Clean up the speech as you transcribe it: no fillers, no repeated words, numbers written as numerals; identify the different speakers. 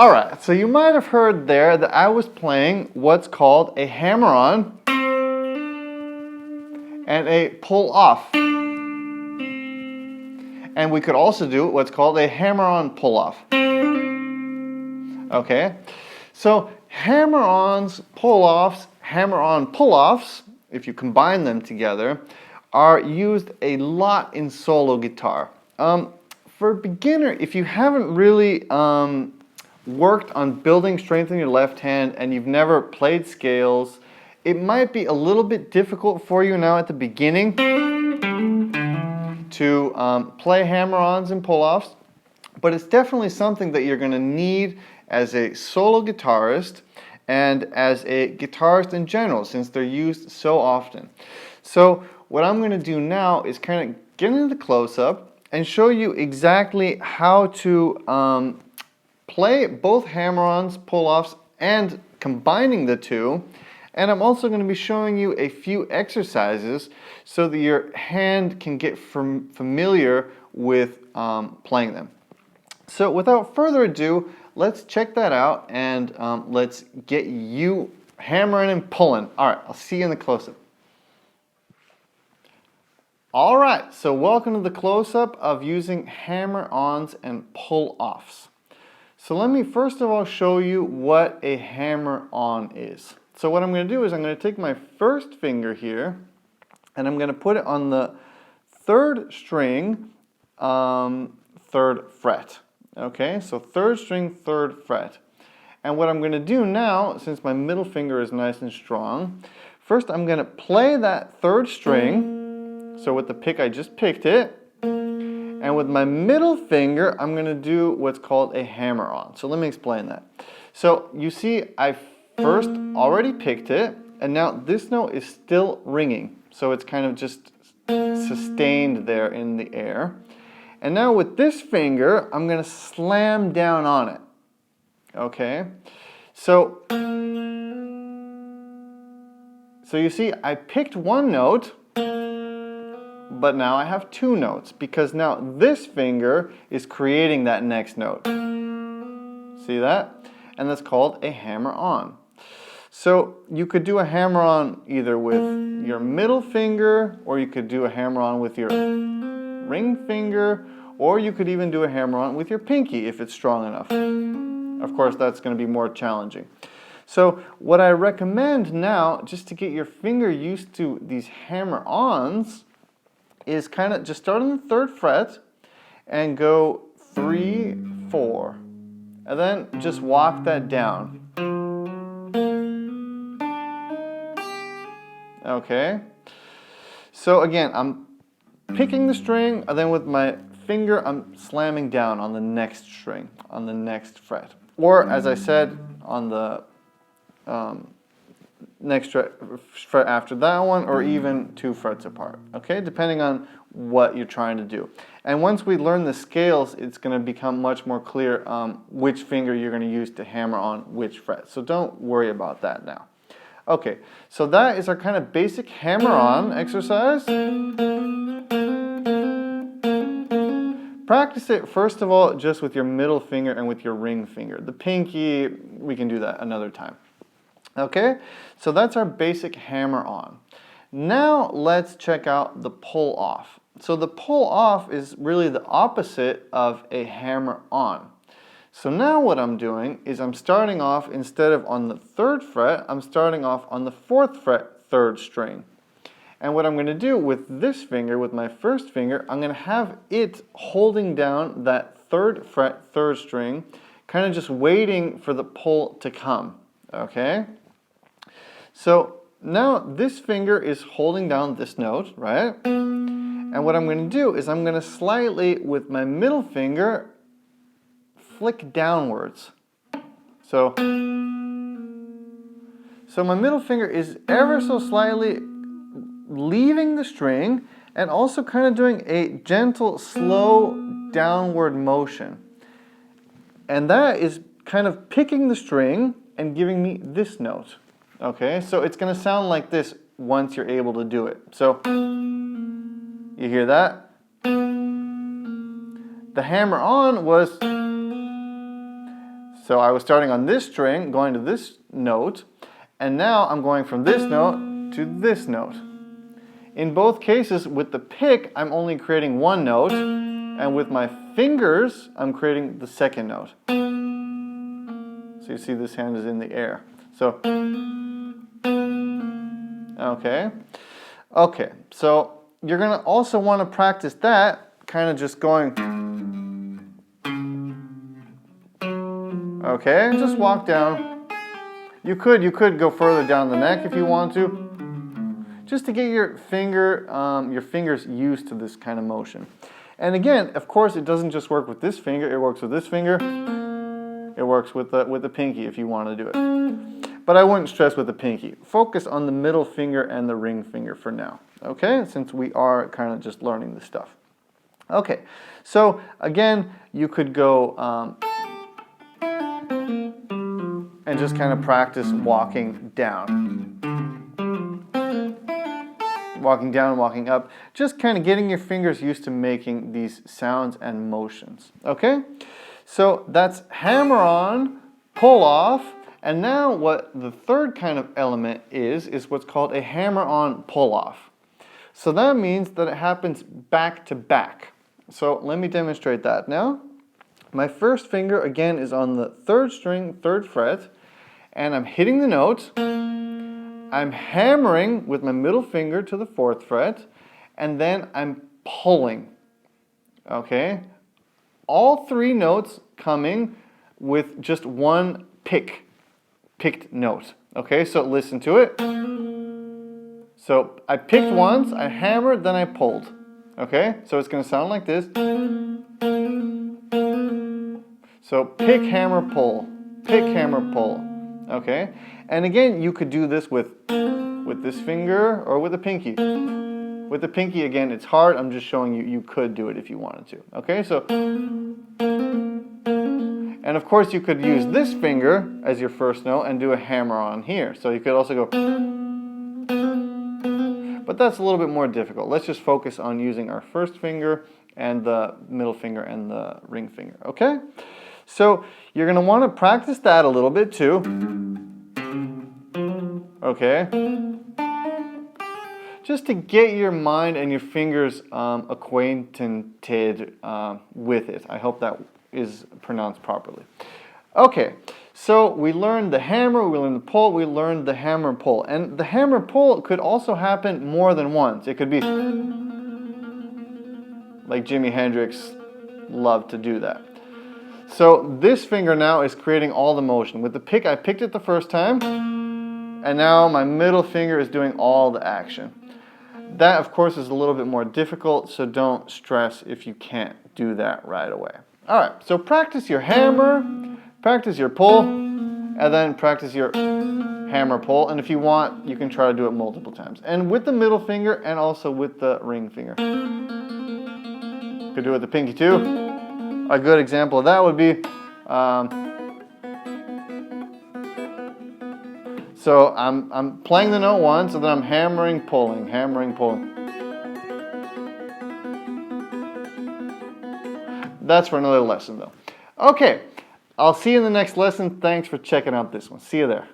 Speaker 1: Alright, so you might have heard there that I was playing what's called a hammer-on and a pull-off. And we could also do what's called a hammer-on pull-off. Okay, so hammer-ons, pull-offs, hammer-on pull-offs, if you combine them together, are used a lot in solo guitar. For a beginner, if you haven't really worked on building strength in your left hand and you've never played scales, it might be a little bit difficult for you now at the beginning to play hammer-ons and pull-offs, but it's definitely something that you're going to need as a solo guitarist and as a guitarist in general, since they're used so often. So what I'm going to do now is kind of get into the close-up and show you exactly how to play both hammer-ons, pull-offs, and combining the two. And I'm also going to be showing you a few exercises so that your hand can get familiar with playing them. So without further ado, let's check that out and let's get you hammering and pulling. All right, I'll see you in the close-up. All right, so welcome to the close-up of using hammer-ons and pull-offs. So let me first of all show you what a hammer-on is. So what I'm going to do is I'm going to take my first finger here and I'm going to put it on the third string, third fret. Okay, so third string, third fret. And what I'm going to do now, since my middle finger is nice and strong, first I'm going to play that third string. So with the pick, I just picked it. And with my middle finger, I'm going to do what's called a hammer-on. So let me explain that. So you see, I first already picked it, and now this note is still ringing. So it's kind of just sustained there in the air. And now with this finger, I'm going to slam down on it. Okay? So you see, I picked one note, but now I have two notes because now this finger is creating that next note. See that? And that's called a hammer-on. So you could do a hammer-on either with your middle finger, or you could do a hammer-on with your ring finger, or you could even do a hammer-on with your pinky if it's strong enough. Of course, that's going to be more challenging. So what I recommend now, just to get your finger used to these hammer-ons, is kind of just start on the third fret and go 3, 4, and then just walk that down. Okay, so again, I'm picking the string, and then with my finger, I'm slamming down on the next string, on the next fret. Or, as I said, on the next fret after that one, or even 2 frets apart, okay, depending on what you're trying to do. And once we learn the scales, it's going to become much more clear which finger you're going to use to hammer on which fret. So don't worry about that now. Okay, so that is our kind of basic hammer-on exercise. Practice it, first of all, just with your middle finger and with your ring finger. The pinky, we can do that another time. Okay, so that's our basic hammer-on. Now let's check out the pull-off. So the pull-off is really the opposite of a hammer-on. So now what I'm doing is I'm starting off, instead of on the third fret, I'm starting off on the fourth fret, third string. And what I'm going to do with this finger, with my first finger, I'm going to have it holding down that third fret, third string, kind of just waiting for the pull to come. Okay? So now this finger is holding down this note, right? And what I'm going to do is I'm going to slightly, with my middle finger, flick downwards. So my middle finger is ever so slightly leaving the string and also kind of doing a gentle, slow downward motion. And that is kind of picking the string and giving me this note. Okay, so it's going to sound like this once you're able to do it. So, you hear that? The hammer-on was... So I was starting on this string, going to this note, and now I'm going from this note to this note. In both cases, with the pick, I'm only creating one note, and with my fingers, I'm creating the second note. So you see this hand is in the air. So, okay, so you're going to also want to practice that, kind of just going, okay, just walk down. You could go further down the neck if you want to, just to get your fingers used to this kind of motion. And again, of course, it doesn't just work with this finger, it works with this finger, it works with the pinky if you want to do it. But I wouldn't stress with the pinky. Focus on the middle finger and the ring finger for now, okay? Since we are kind of just learning this stuff. Okay, so again, you could go and just kind of practice walking down. Walking down, walking up, just kind of getting your fingers used to making these sounds and motions, okay? So that's hammer-on, pull-off, and now what the third kind of element is what's called a hammer-on, pull-off. So that means that it happens back to back. So let me demonstrate that now. My first finger, again, is on the third string, third fret, and I'm hitting the note. I'm hammering with my middle finger to the fourth fret, and then I'm pulling, okay? All three notes coming with just one picked note, okay? So listen to it. So I picked once, I hammered, then I pulled, okay? So it's gonna sound like this. So pick, hammer, pull, pick, hammer, pull, okay? And again, you could do this with this finger or with the pinky. With the pinky, again, it's hard. I'm just showing you, you could do it if you wanted to. Okay, so, and of course you could use this finger as your first note and do a hammer on here. So you could also go, but that's a little bit more difficult. Let's just focus on using our first finger and the middle finger and the ring finger, okay? So you're gonna wanna practice that a little bit too. Okay, just to get your mind and your fingers acquainted with it. I hope that is pronounced properly. Okay, so we learned the hammer, we learned the pull, we learned the hammer pull. And the hammer pull could also happen more than once. It could be like Jimi Hendrix loved to do that. So this finger now is creating all the motion. With the pick, I picked it the first time, and now my middle finger is doing all the action. That, of course, is a little bit more difficult, so don't stress if you can't do that right away. All right, so practice your hammer, practice your pull, and then practice your hammer pull. And if you want, you can try to do it multiple times. And with the middle finger and also with the ring finger. You could do it with the pinky too. A good example of that would be, so I'm playing the note once, and then I'm hammering, pulling, hammering, pulling. That's for another lesson though. Okay, I'll see you in the next lesson. Thanks for checking out this one. See you there.